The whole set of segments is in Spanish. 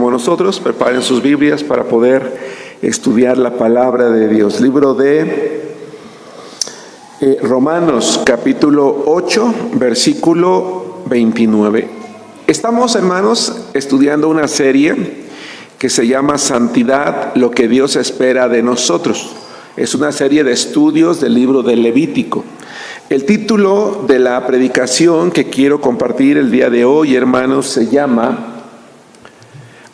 como nosotros, preparen sus Biblias para poder estudiar la palabra de Dios. Libro de Romanos, capítulo 8, versículo 29. Estamos, hermanos, estudiando una serie que se llama Santidad, lo que Dios espera de nosotros. Es una serie de estudios del libro de Levítico. El título de la predicación que quiero compartir el día de hoy, hermanos, se llama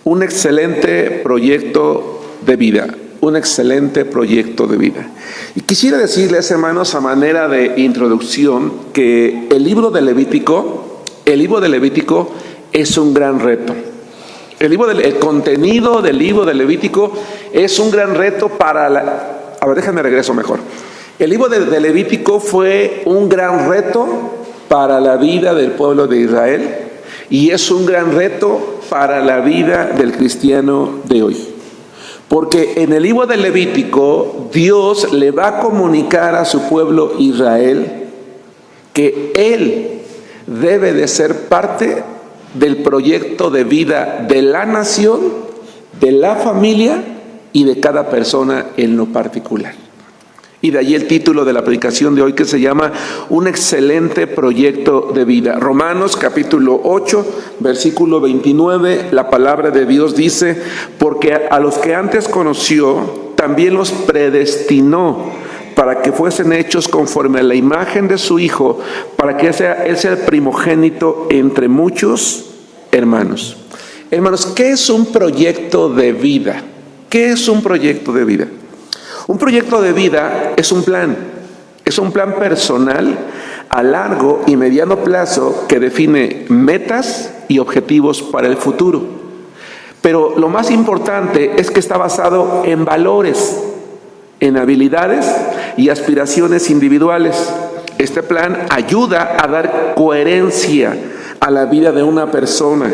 Un excelente proyecto de vida. Un excelente proyecto de vida. Y quisiera decirles, hermanos, a manera de introducción, que el libro de Levítico es un gran reto. El contenido del libro de Levítico es un gran reto para déjame regreso mejor. El libro de Levítico fue un gran reto para la vida del pueblo de Israel y es un gran reto para la vida del cristiano de hoy. Porque en el libro de Levítico Dios le va a comunicar a su pueblo Israel que Él debe de ser parte del proyecto de vida de la nación, de la familia y de cada persona en lo particular. Y de allí el título de la predicación de hoy, que se llama Un excelente proyecto de vida. Romanos capítulo 8, versículo 29, la palabra de Dios dice: porque a los que antes conoció, también los predestinó para que fuesen hechos conforme a la imagen de su Hijo, para que Él sea el primogénito entre muchos hermanos. Hermanos, ¿qué es un proyecto de vida? ¿Qué es un proyecto de vida? Un proyecto de vida es un plan personal a largo y mediano plazo que define metas y objetivos para el futuro. Pero lo más importante es que está basado en valores, en habilidades y aspiraciones individuales. Este plan ayuda a dar coherencia a la vida de una persona,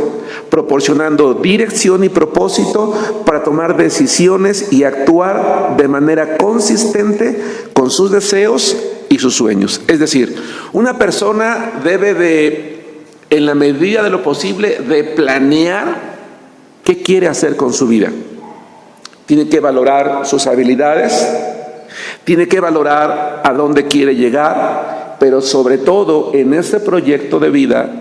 proporcionando dirección y propósito para tomar decisiones y actuar de manera consistente con sus deseos y sus sueños. Es decir, una persona debe de, en la medida de lo posible, de planear qué quiere hacer con su vida. Tiene que valorar sus habilidades, tiene que valorar a dónde quiere llegar, pero sobre todo en este proyecto de vida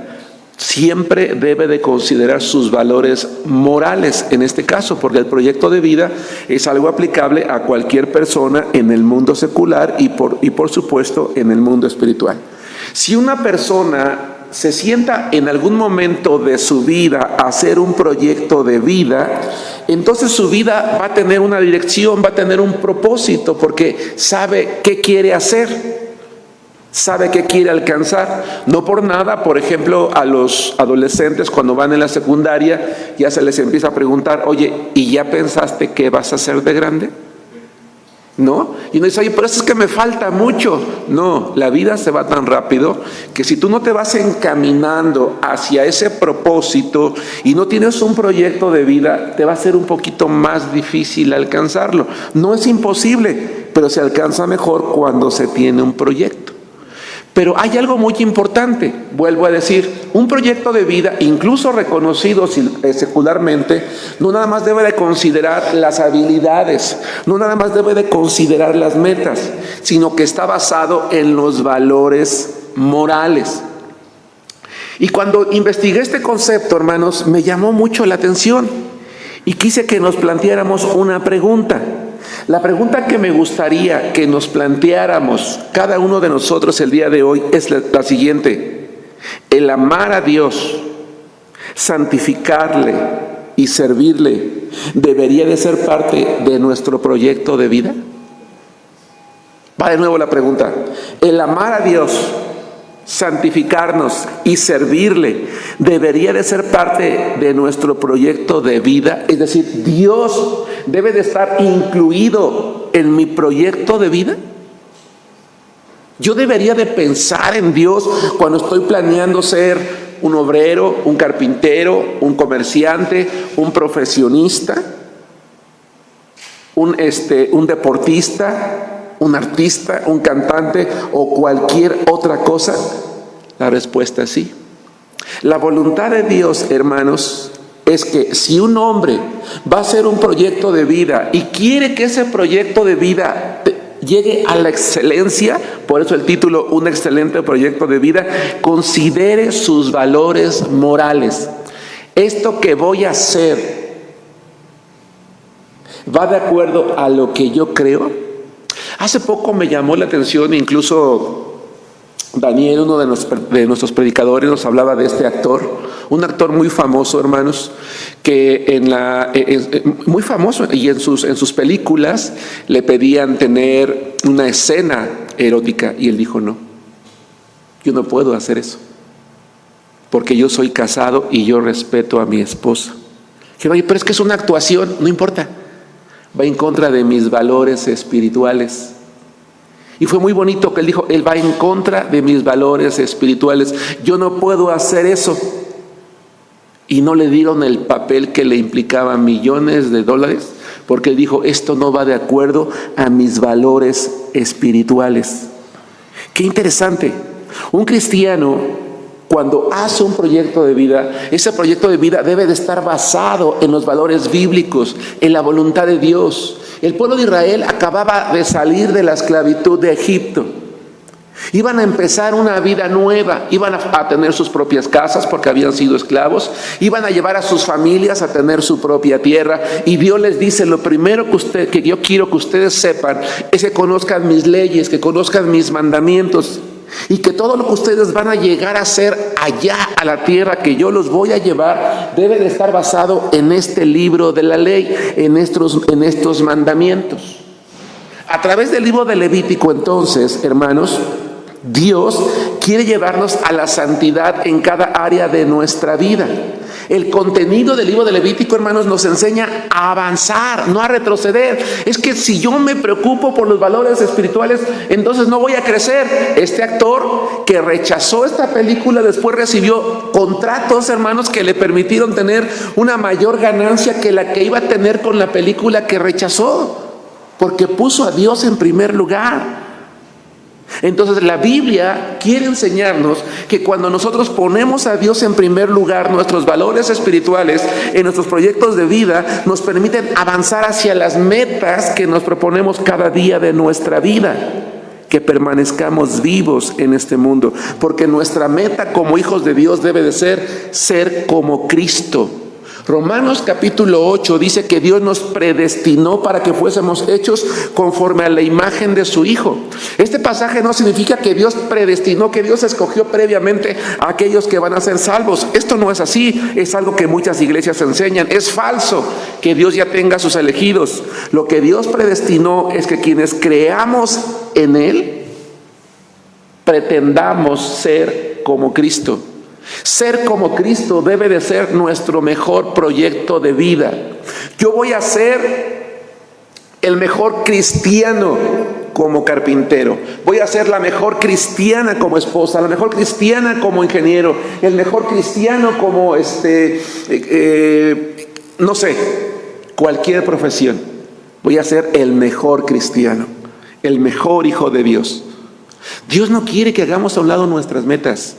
siempre debe de considerar sus valores morales, en este caso, porque el proyecto de vida es algo aplicable a cualquier persona en el mundo secular y por supuesto en el mundo espiritual. Si una persona se sienta en algún momento de su vida a hacer un proyecto de vida, entonces su vida va a tener una dirección, va a tener un propósito, porque sabe qué quiere hacer, sabe qué quiere alcanzar. No por nada, por ejemplo, a los adolescentes cuando van en la secundaria ya se les empieza a preguntar: oye, ¿y ya pensaste qué vas a hacer de grande? ¿No? Y uno dice: oye, pero eso es que me falta mucho. No, la vida se va tan rápido que si tú no te vas encaminando hacia ese propósito y no tienes un proyecto de vida, te va a ser un poquito más difícil alcanzarlo. No es imposible, pero se alcanza mejor cuando se tiene un proyecto. Pero hay algo muy importante, vuelvo a decir, un proyecto de vida, incluso reconocido secularmente, no nada más debe de considerar las habilidades, no nada más debe de considerar las metas, sino que está basado en los valores morales. Y cuando investigué este concepto, hermanos, me llamó mucho la atención y quise que nos planteáramos una pregunta. La pregunta que me gustaría que nos planteáramos cada uno de nosotros el día de hoy es la siguiente: ¿el amar a Dios, santificarle y servirle debería de ser parte de nuestro proyecto de vida? Va de nuevo la pregunta: ¿el amar a Dios, santificarnos y servirle debería de ser parte de nuestro proyecto de vida? Es decir, ¿Dios debe de estar incluido en mi proyecto de vida? Yo debería de pensar en Dios cuando estoy planeando ser un obrero, un carpintero, un comerciante, un profesionista, un deportista, un artista, un cantante o cualquier otra cosa. La respuesta es sí. La voluntad de Dios, hermanos, es que si un hombre va a hacer un proyecto de vida y quiere que ese proyecto de vida llegue a la excelencia, por eso el título, un excelente proyecto de vida, considere sus valores morales. Esto que voy a hacer, ¿va de acuerdo a lo que yo creo? Hace poco me llamó la atención, incluso Daniel, uno de nuestros predicadores, nos hablaba de este actor, un actor muy famoso, hermanos, que muy famoso, y en sus películas le pedían tener una escena erótica, y él dijo: no, yo no puedo hacer eso, porque yo soy casado y yo respeto a mi esposa. Que vaya, pero es que es una actuación, no importa, va en contra de mis valores espirituales. Y fue muy bonito que él dijo: él va en contra de mis valores espirituales, yo no puedo hacer eso. Y no le dieron el papel que le implicaba millones de dólares, porque él dijo: esto no va de acuerdo a mis valores espirituales. Qué interesante. Un cristiano, cuando hace un proyecto de vida, ese proyecto de vida debe de estar basado en los valores bíblicos, en la voluntad de Dios. El pueblo de Israel acababa de salir de la esclavitud de Egipto. Iban a empezar una vida nueva, iban a tener sus propias casas porque habían sido esclavos, iban a llevar a sus familias a tener su propia tierra, y Dios les dice: lo primero que yo quiero que ustedes sepan es que conozcan mis leyes, que conozcan mis mandamientos, y que todo lo que ustedes van a llegar a hacer allá a la tierra que yo los voy a llevar debe de estar basado en este libro de la ley, en estos mandamientos. A través del libro de Levítico, entonces, hermanos, Dios quiere llevarnos a la santidad en cada área de nuestra vida. El contenido del libro de Levítico, hermanos, nos enseña a avanzar, no a retroceder. Es que si yo me preocupo por los valores espirituales, entonces no voy a crecer. Este actor que rechazó esta película después recibió contratos, hermanos, que le permitieron tener una mayor ganancia que la que iba a tener con la película que rechazó, porque puso a Dios en primer lugar. Entonces la Biblia quiere enseñarnos que cuando nosotros ponemos a Dios en primer lugar, nuestros valores espirituales en nuestros proyectos de vida nos permiten avanzar hacia las metas que nos proponemos cada día de nuestra vida, que permanezcamos vivos en este mundo, porque nuestra meta como hijos de Dios debe de ser como Cristo. Romanos capítulo 8 dice que Dios nos predestinó para que fuésemos hechos conforme a la imagen de su Hijo. Este pasaje no significa que Dios predestinó, que Dios escogió previamente a aquellos que van a ser salvos. Esto no es así, es algo que muchas iglesias enseñan. Es falso que Dios ya tenga a sus elegidos. Lo que Dios predestinó es que quienes creamos en Él pretendamos ser como Cristo. Ser como Cristo debe de ser nuestro mejor proyecto de vida. Yo voy a ser el mejor cristiano como carpintero, voy a ser la mejor cristiana como esposa, la mejor cristiana como ingeniero, el mejor cristiano como no sé, cualquier profesión. Voy a ser el mejor cristiano, el mejor hijo de Dios. Dios no quiere que hagamos a un lado nuestras metas.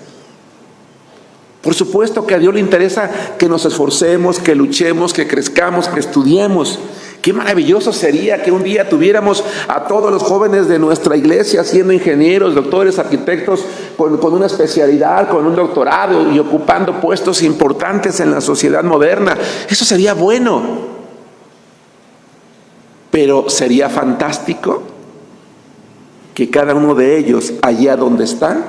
Por supuesto que a Dios le interesa que nos esforcemos, que luchemos, que crezcamos, que estudiemos. Qué maravilloso sería que un día tuviéramos a todos los jóvenes de nuestra iglesia siendo ingenieros, doctores, arquitectos, con una especialidad, con un doctorado y ocupando puestos importantes en la sociedad moderna. Eso sería bueno. Pero sería fantástico que cada uno de ellos, allá donde están,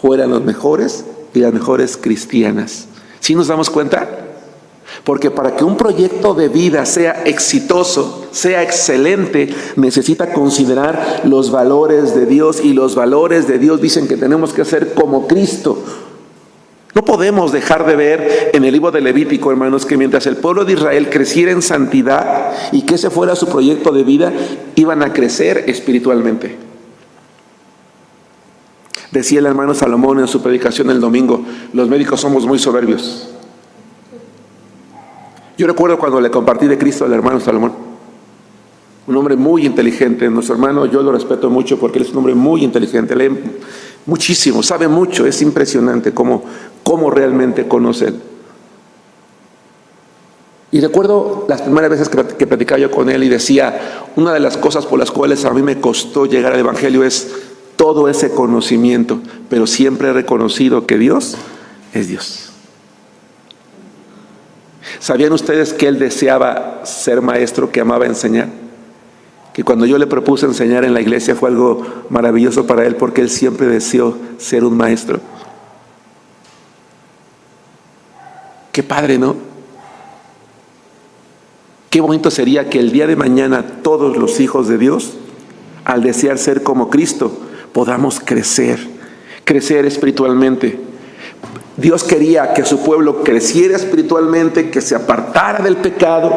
fueran los mejores y las mejores cristianas. ¿Sí nos damos cuenta? Porque para que un proyecto de vida sea exitoso, sea excelente, necesita considerar los valores de Dios, y los valores de Dios dicen que tenemos que ser como Cristo. No podemos dejar de ver en el libro de Levítico, hermanos, que mientras el pueblo de Israel creciera en santidad y que ese fuera su proyecto de vida, iban a crecer espiritualmente. Decía el hermano Salomón en su predicación el domingo: los médicos somos muy soberbios. Yo recuerdo cuando le compartí de Cristo al hermano Salomón, un hombre muy inteligente. Nuestro hermano, yo lo respeto mucho porque él es un hombre muy inteligente, lee muchísimo, sabe mucho, es impresionante cómo realmente conoce él. Y recuerdo las primeras veces que platicaba yo con él y decía, una de las cosas por las cuales a mí me costó llegar al Evangelio es todo ese conocimiento, pero siempre he reconocido que Dios es Dios. ¿Sabían ustedes que él deseaba ser maestro, que amaba enseñar? Que cuando yo le propuse enseñar en la iglesia fue algo maravilloso para él, porque él siempre deseó ser un maestro. Qué padre, ¿no? Qué bonito sería que el día de mañana todos los hijos de Dios, al desear ser como Cristo, podamos crecer espiritualmente. Dios quería que su pueblo creciera espiritualmente, que se apartara del pecado,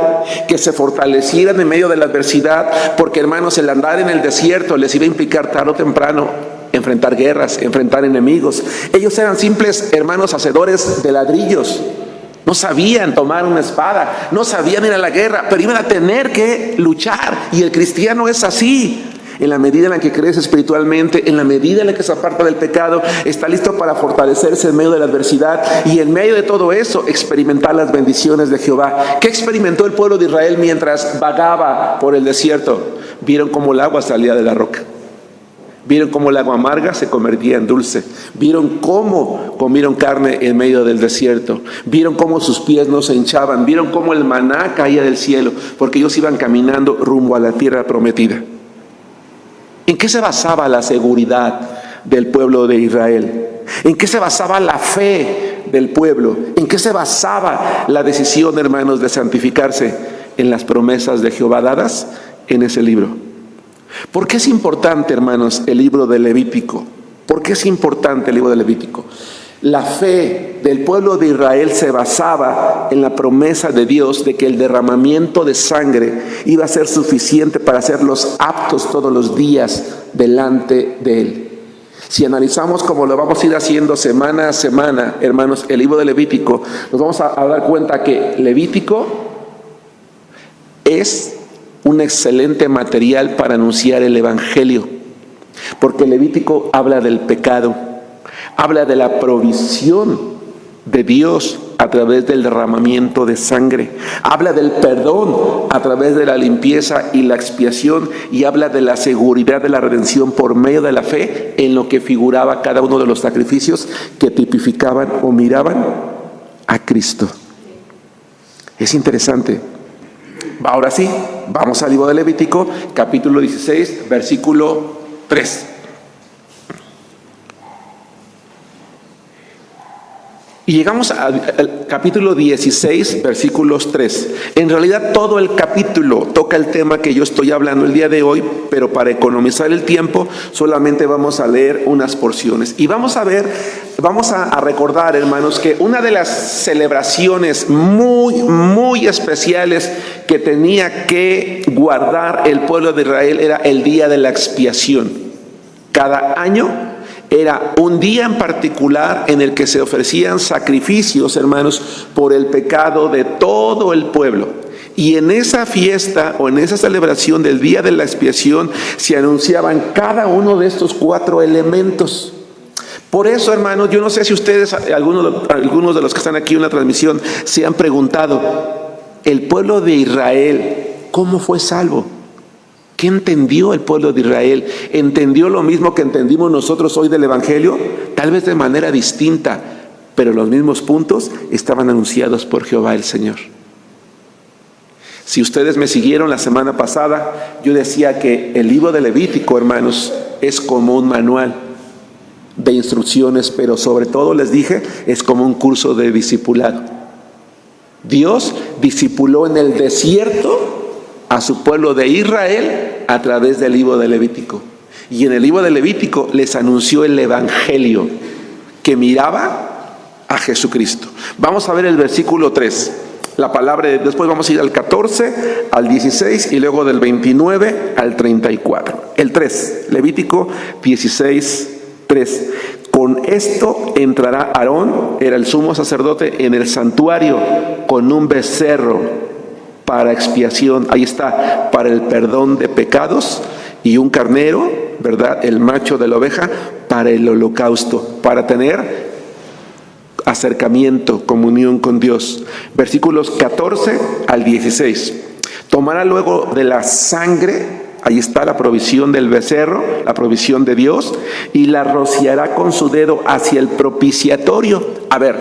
que se fortaleciera en medio de la adversidad, porque hermanos, el andar en el desierto les iba a implicar tarde o temprano enfrentar guerras, enfrentar enemigos. Ellos eran simples hermanos hacedores de ladrillos. No sabían tomar una espada, no sabían ir a la guerra, pero iban a tener que luchar. Y el cristiano es así. En la medida en la que crece espiritualmente, en la medida en la que se aparta del pecado, está listo para fortalecerse en medio de la adversidad y en medio de todo eso experimentar las bendiciones de Jehová. ¿Qué experimentó el pueblo de Israel mientras vagaba por el desierto? Vieron cómo el agua salía de la roca. Vieron cómo el agua amarga se convertía en dulce. Vieron cómo comieron carne en medio del desierto. Vieron cómo sus pies no se hinchaban. Vieron cómo el maná caía del cielo, porque ellos iban caminando rumbo a la tierra prometida. ¿En qué se basaba la seguridad del pueblo de Israel? ¿En qué se basaba la fe del pueblo? ¿En qué se basaba la decisión, hermanos, de santificarse? En las promesas de Jehová dadas en ese libro. ¿Por qué es importante, hermanos, el libro de Levítico? ¿Por qué es importante el libro de Levítico? La fe del pueblo de Israel se basaba en la promesa de Dios de que el derramamiento de sangre iba a ser suficiente para hacerlos aptos todos los días delante de Él. Si analizamos como lo vamos a ir haciendo semana a semana, hermanos, el libro de Levítico, nos vamos a dar cuenta que Levítico es un excelente material para anunciar el Evangelio, porque Levítico habla del pecado, habla de la provisión de Dios a través del derramamiento de sangre, habla del perdón a través de la limpieza y la expiación, y habla de la seguridad de la redención por medio de la fe, en lo que figuraba cada uno de los sacrificios que tipificaban o miraban a Cristo. Es interesante. Ahora sí, vamos al libro de Levítico, capítulo 16, versículo 3. Y llegamos al capítulo 16, versículos 3. En realidad todo el capítulo toca el tema que yo estoy hablando el día de hoy, pero para economizar el tiempo solamente vamos a leer unas porciones. Y vamos a recordar, hermanos, que una de las celebraciones muy especiales que tenía que guardar el pueblo de Israel era el día de la expiación. Cada año era un día en particular en el que se ofrecían sacrificios, hermanos, por el pecado de todo el pueblo. Y en esa fiesta o en esa celebración del día de la expiación se anunciaban cada uno de estos 4 elementos. Por eso, hermanos, yo no sé si ustedes, algunos de los que están aquí en la transmisión, se han preguntado, el pueblo de Israel, ¿cómo fue salvo? ¿Qué entendió el pueblo de Israel? ¿Entendió lo mismo que entendimos nosotros hoy del Evangelio? Tal vez de manera distinta, pero los mismos puntos estaban anunciados por Jehová el Señor. Si ustedes me siguieron la semana pasada, yo decía que el libro de Levítico, hermanos, es como un manual de instrucciones, pero sobre todo les dije, es como un curso de discipulado. Dios discipuló en el desierto a su pueblo de Israel a través del libro de Levítico. Y en el libro de Levítico les anunció el Evangelio que miraba a Jesucristo. Vamos a ver el versículo 3. La palabra, después vamos a ir al 14, al 16 y luego del 29 al 34. El 3, Levítico 16, 3. Con esto entrará Aarón, era el sumo sacerdote, en el santuario con un becerro para expiación, ahí está, para el perdón de pecados, y un carnero, ¿verdad? El macho de la oveja, para el holocausto, para tener acercamiento, comunión con Dios. Versículos 14 al 16. Tomará luego de la sangre, ahí está la provisión del becerro, la provisión de Dios, y la rociará con su dedo hacia el propiciatorio. A ver,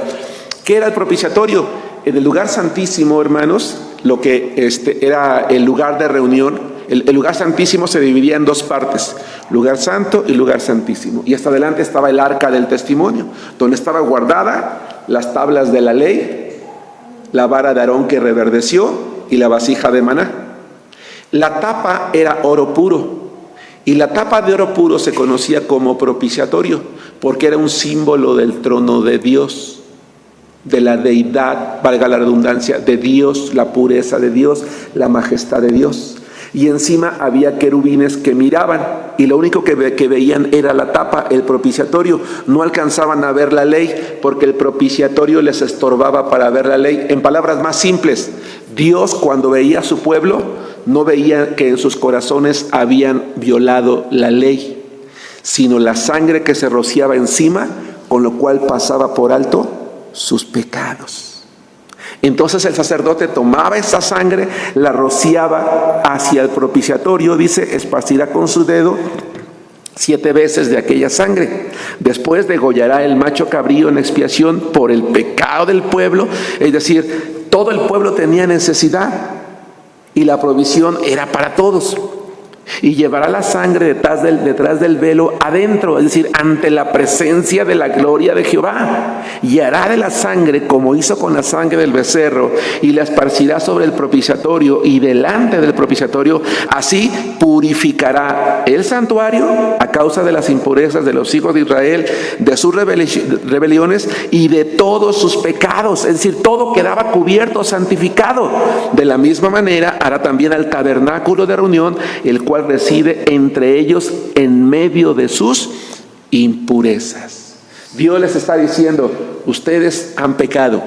¿qué era el propiciatorio? En el lugar santísimo, hermanos, lo que era el lugar de reunión. El lugar santísimo se dividía en dos partes, lugar santo y lugar santísimo. Y hasta adelante estaba el arca del testimonio, donde estaba guardada las tablas de la ley, la vara de Aarón que reverdeció y la vasija de maná. La tapa era oro puro, y la tapa de oro puro se conocía como propiciatorio, porque era un símbolo del trono de Dios, de la deidad, valga la redundancia, de Dios, la pureza de Dios, la majestad de Dios. Y encima había querubines que miraban, y lo único que veían era la tapa, el propiciatorio. No alcanzaban a ver la ley, porque el propiciatorio les estorbaba para ver la ley. En palabras más simples, Dios, cuando veía a su pueblo, no veía que en sus corazones habían violado la ley, sino la sangre que se rociaba encima, con lo cual pasaba por alto sus pecados. Entonces el sacerdote tomaba esa sangre, la rociaba hacia el propiciatorio, dice, esparcirá con su dedo 7 veces de aquella sangre. Después degollará el macho cabrío en expiación por el pecado del pueblo. Es decir, todo el pueblo tenía necesidad y la provisión era para todos. Y llevará la sangre detrás del velo adentro, es decir, ante la presencia de la gloria de Jehová. Y hará de la sangre como hizo con la sangre del becerro, y la esparcirá sobre el propiciatorio y delante del propiciatorio. Así purificará el santuario a causa de las impurezas de los hijos de Israel, de sus rebeliones y de todos sus pecados. Es decir, todo quedaba cubierto, santificado. De la misma manera hará también al tabernáculo de reunión, el cual reside entre ellos en medio de sus impurezas. Dios les está diciendo, ustedes han pecado.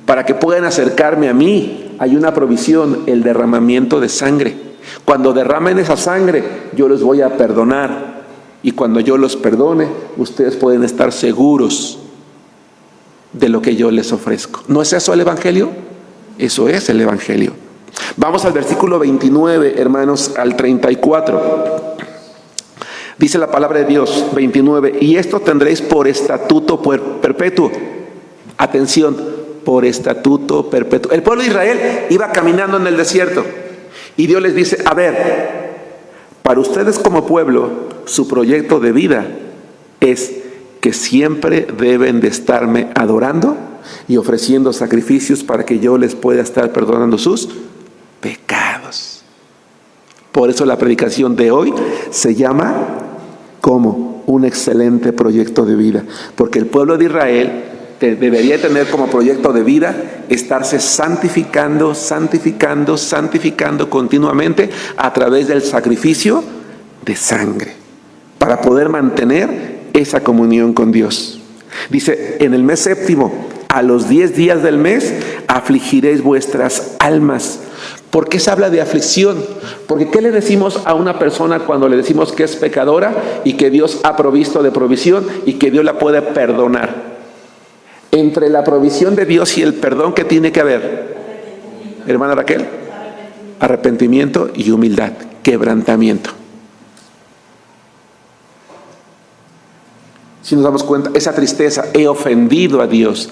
Para que puedan acercarme a mí, hay una provisión, el derramamiento de sangre. Cuando derramen esa sangre, yo les voy a perdonar. Y cuando yo los perdone, ustedes pueden estar seguros de lo que yo les ofrezco. ¿No es eso el Evangelio? Eso es el Evangelio. Vamos al versículo 29, hermanos, al 34. Dice la palabra de Dios, 29, y esto tendréis por estatuto perpetuo. Atención, por estatuto perpetuo. El pueblo de Israel iba caminando en el desierto y Dios les dice, a ver, para ustedes como pueblo, su proyecto de vida es que siempre deben de estarme adorando y ofreciendo sacrificios para que yo les pueda estar perdonando sus pecados. Por eso la predicación de hoy se llama como un excelente proyecto de vida, porque el pueblo de Israel debería tener como proyecto de vida estarse santificando continuamente a través del sacrificio de sangre, para poder mantener esa comunión con Dios. Dice, en el mes séptimo, a los 10 días del mes, afligiréis vuestras almas. ¿Por qué se habla de aflicción? Porque ¿qué le decimos a una persona cuando le decimos que es pecadora y que Dios ha provisto de provisión y que Dios la puede perdonar? Entre la provisión de Dios y el perdón, ¿qué tiene que haber? Hermana Raquel, arrepentimiento y humildad, quebrantamiento. Si nos damos cuenta, esa tristeza, he ofendido a Dios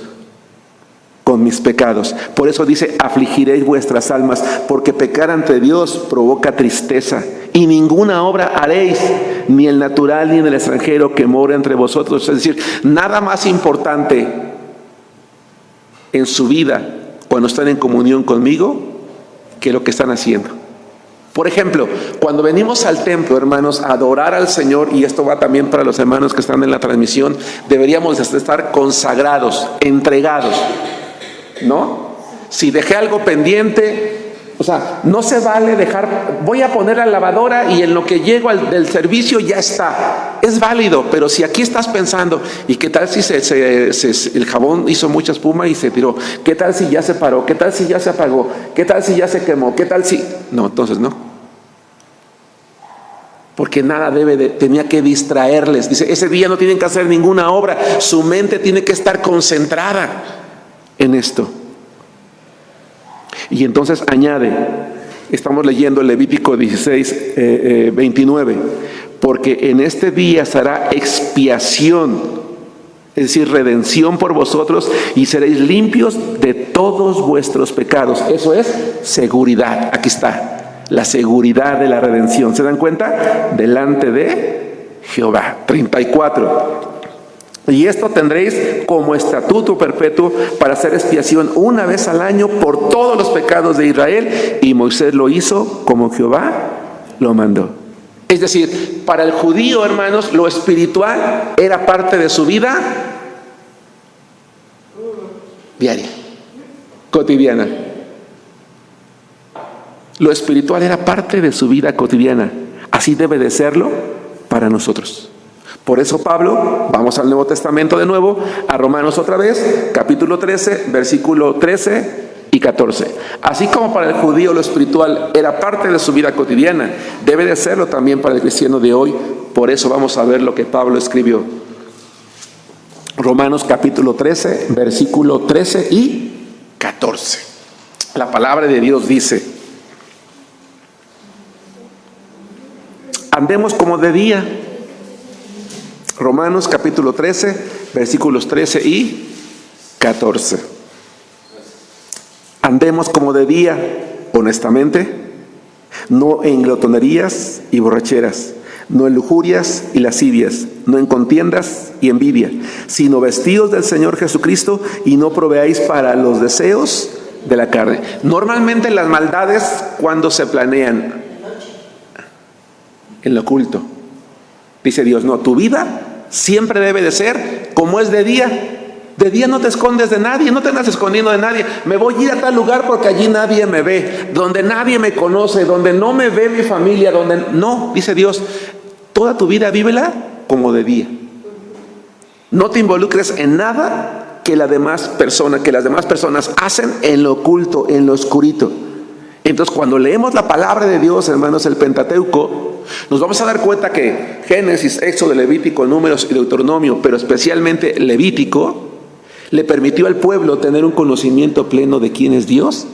con mis pecados. Por eso dice, afligiréis vuestras almas, porque pecar ante Dios provoca tristeza. Y ninguna obra haréis, ni el natural ni el extranjero que mora entre vosotros. Es decir, nada más importante en su vida cuando están en comunión conmigo que lo que están haciendo. Por ejemplo, cuando venimos al templo, hermanos, a adorar al Señor, y esto va también para los hermanos que están en la transmisión, deberíamos estar consagrados, entregados, ¿no? Si dejé algo pendiente, o sea, no se vale dejar, voy a poner la lavadora y en lo que llego del servicio ya está. Es válido, pero si aquí estás pensando, ¿y qué tal si el jabón hizo mucha espuma y se tiró? ¿Qué tal si ya se paró? ¿Qué tal si ya se apagó? ¿Qué tal si ya se quemó? ¿Qué tal si...? No, entonces no. porque nada tenía que distraerles. Dice, ese día no tienen que hacer ninguna obra, su mente tiene que estar concentrada en esto. Y entonces añade, estamos leyendo Levítico 16, 29, porque en este día será expiación, es decir, redención por vosotros, y seréis limpios de todos vuestros pecados. Eso es seguridad. Aquí está, la seguridad de la redención. ¿Se dan cuenta? Delante de Jehová. 34. Y esto tendréis como estatuto perpetuo para hacer expiación una vez al año por todos los pecados de Israel. Y Moisés lo hizo como Jehová lo mandó. Es decir, para el judío, hermanos, lo espiritual era parte de su vida diaria, cotidiana. Lo espiritual era parte de su vida cotidiana. Así debe de serlo para nosotros. Por eso Pablo, vamos al Nuevo Testamento de nuevo, a Romanos otra vez, capítulo 13, versículo 13 y 14. Así como para el judío lo espiritual era parte de su vida cotidiana, debe de serlo también para el cristiano de hoy. Por eso vamos a ver lo que Pablo escribió. Romanos capítulo 13, versículo 13 y 14. La palabra de Dios dice: andemos como de día. Romanos capítulo 13, versículos 13 y 14. Andemos como de día, honestamente, no en glotonerías y borracheras, no en lujurias y lascivias, no en contiendas y envidia, sino vestidos del Señor Jesucristo, y no proveáis para los deseos de la carne. Normalmente las maldades, cuando se planean en lo oculto, dice Dios, no, tu vida siempre debe de ser como es de día. De día no te escondes de nadie, no te andas escondiendo de nadie. Me voy a ir a tal lugar porque allí nadie me ve, donde nadie me conoce, donde no me ve mi familia, donde no, dice Dios, toda tu vida vívela como de día. No te involucres en nada que las demás personas hacen en lo oculto, en lo oscurito. Entonces, cuando leemos la palabra de Dios, hermanos, el Pentateuco, nos vamos a dar cuenta que Génesis, Éxodo, Levítico, Números y Deuteronomio, pero especialmente Levítico, le permitió al pueblo tener un conocimiento pleno de quién es Dios,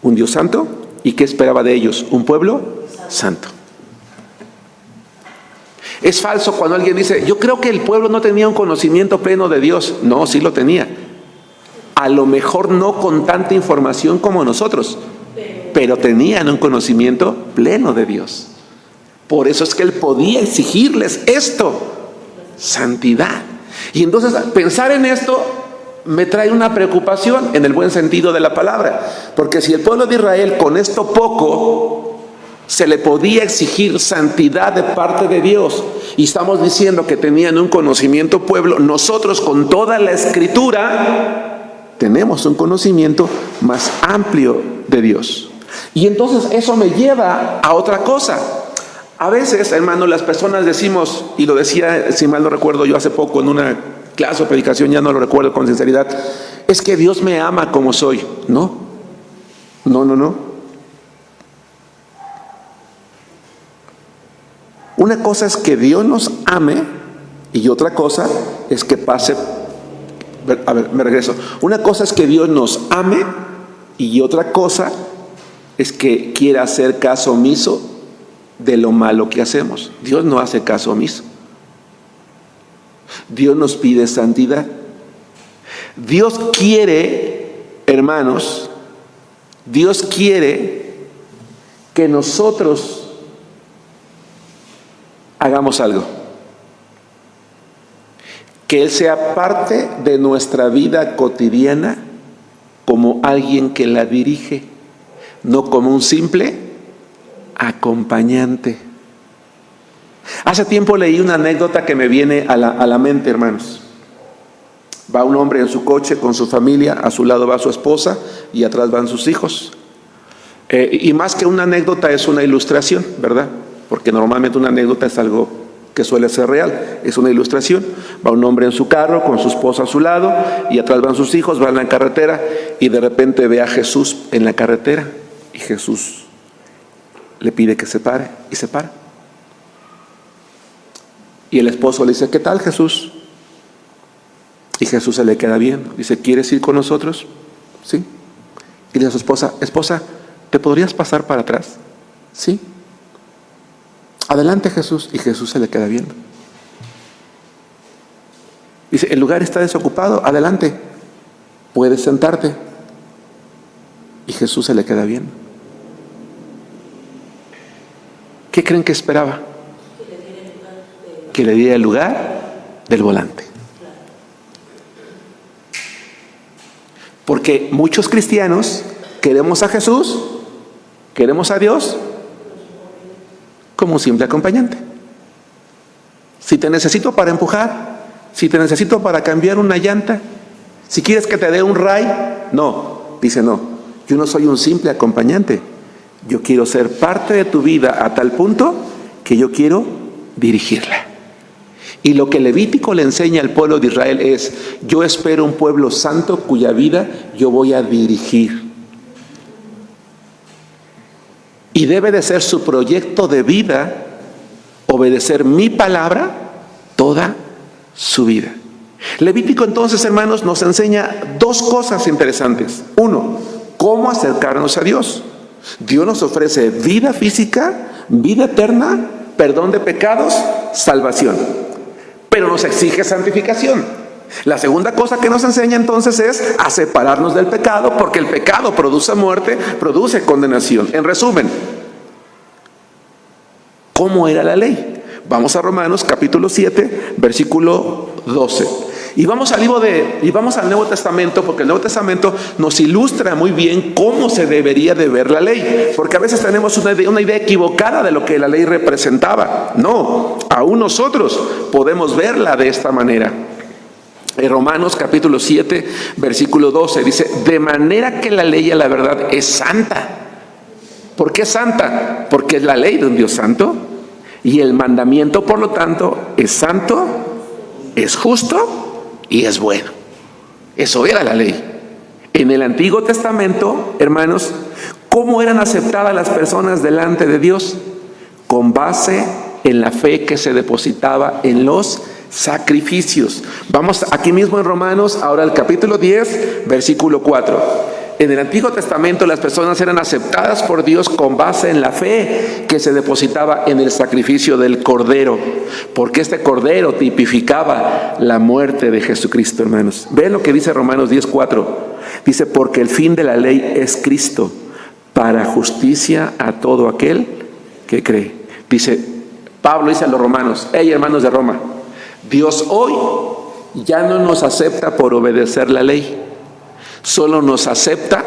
un Dios santo, y qué esperaba de ellos, un pueblo santo. Es falso cuando alguien dice, yo creo que el pueblo no tenía un conocimiento pleno de Dios. No, sí lo tenía. A lo mejor no con tanta información como nosotros, pero tenían un conocimiento pleno de Dios. Por eso es que Él podía exigirles esto, santidad. Y entonces pensar en esto me trae una preocupación en el buen sentido de la palabra, porque si el pueblo de Israel con esto poco se le podía exigir santidad de parte de Dios, y estamos diciendo que tenían un conocimiento pueblo, nosotros con toda la Escritura tenemos un conocimiento más amplio de Dios. Y entonces eso me lleva a otra cosa. A veces, hermano, las personas decimos, y lo decía, si mal no recuerdo, yo hace poco en una clase o predicación, ya no lo recuerdo con sinceridad, es que Dios me ama como soy. No. Una cosa es que Dios nos ame y otra cosa es que pase. A ver, me regreso. Una cosa es que Dios nos ame y otra cosa es que quiera hacer caso omiso de lo malo que hacemos. Dios no hace caso omiso. Dios nos pide santidad. Dios quiere, hermanos, Dios quiere que nosotros hagamos algo. Que Él sea parte de nuestra vida cotidiana como alguien que la dirige, no como un simple acompañante. Hace tiempo leí una anécdota que me viene a la mente, hermanos. Va un hombre en su coche con su familia, a su lado va su esposa y atrás van sus hijos. Y más que una anécdota es una ilustración, ¿verdad? Porque normalmente una anécdota es algo que suele ser real, es una ilustración. Va un hombre en su carro con su esposa a su lado y atrás van sus hijos, van en la carretera y de repente ve a Jesús en la carretera y Jesús le pide que se pare y se para. Y el esposo le dice, ¿qué tal, Jesús? Y Jesús se le queda viendo. Dice, ¿quieres ir con nosotros? Sí. Y le dice a su esposa, esposa, ¿te podrías pasar para atrás? Sí. Adelante, Jesús. Y Jesús se le queda viendo. Dice, el lugar está desocupado, adelante, puedes sentarte. Y Jesús se le queda viendo. ¿Qué creen que esperaba? Que le diera el lugar del volante. Porque muchos cristianos queremos a Jesús, queremos a Dios como un simple acompañante. Si te necesito para empujar, si te necesito para cambiar una llanta, si quieres que te dé un ray, no, dice no, yo no soy un simple acompañante, yo quiero ser parte de tu vida a tal punto que yo quiero dirigirla. Y lo que Levítico le enseña al pueblo de Israel es, yo espero un pueblo santo cuya vida yo voy a dirigir. Y debe de ser su proyecto de vida obedecer mi palabra toda su vida. Levítico entonces, hermanos, nos enseña dos cosas interesantes. Uno, cómo acercarnos a Dios. Dios nos ofrece vida física, vida eterna, perdón de pecados, salvación. Pero nos exige santificación. La segunda cosa que nos enseña entonces es a separarnos del pecado, porque el pecado produce muerte, produce condenación. En resumen, ¿cómo era la ley? Vamos a Romanos capítulo 7, versículo 12. Y vamos al Nuevo Testamento, porque el Nuevo Testamento nos ilustra muy bien cómo se debería de ver la ley. Porque a veces tenemos una idea equivocada de lo que la ley representaba. No, aún nosotros podemos verla de esta manera. En Romanos capítulo 7, versículo 12, dice, de manera que la ley a la verdad es santa. ¿Por qué es santa? Porque es la ley de un Dios santo. Y el mandamiento, por lo tanto, es santo, es justo y es bueno. Eso era la ley. En el Antiguo Testamento, hermanos, ¿cómo eran aceptadas las personas delante de Dios? Con base en la fe que se depositaba en los sacrificios. Vamos aquí mismo en Romanos, ahora al capítulo 10, versículo 4. En el Antiguo Testamento las personas eran aceptadas por Dios con base en la fe que se depositaba en el sacrificio del Cordero, porque este Cordero tipificaba la muerte de Jesucristo, hermanos. Vean lo que dice Romanos 10:4. Dice, porque el fin de la ley es Cristo, para justicia a todo aquel que cree. Dice, Pablo dice a los romanos, hey hermanos de Roma, Dios hoy ya no nos acepta por obedecer la ley. Solo nos acepta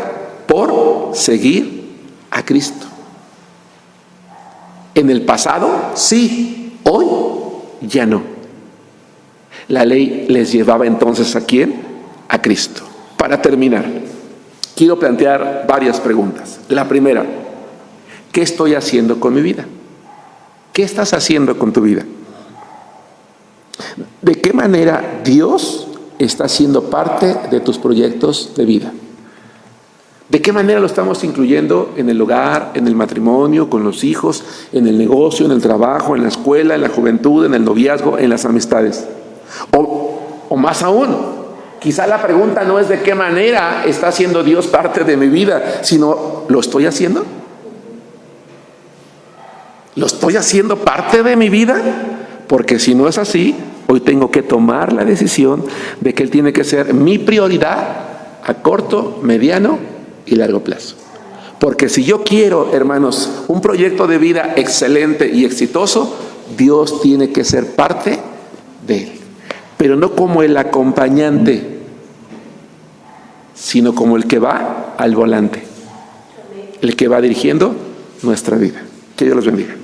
por seguir a Cristo. En el pasado, sí, hoy ya no. La ley les llevaba entonces ¿a quién? A Cristo. Para terminar, quiero plantear varias preguntas. La primera, ¿qué estoy haciendo con mi vida? ¿Qué estás haciendo con tu vida? ¿De qué manera Dios está siendo parte de tus proyectos de vida? ¿De qué manera lo estamos incluyendo en el hogar, en el matrimonio, con los hijos, en el negocio, en el trabajo, en la escuela, en la juventud, en el noviazgo, en las amistades? O más aún, quizá la pregunta no es de qué manera está haciendo Dios parte de mi vida, sino ¿lo estoy haciendo? ¿Lo estoy haciendo parte de mi vida? Porque si no es así, hoy tengo que tomar la decisión de que Él tiene que ser mi prioridad a corto, mediano y largo plazo. Porque si yo quiero, hermanos, un proyecto de vida excelente y exitoso, Dios tiene que ser parte de él. Pero no como el acompañante, sino como el que va al volante, el que va dirigiendo nuestra vida. Que Dios los bendiga.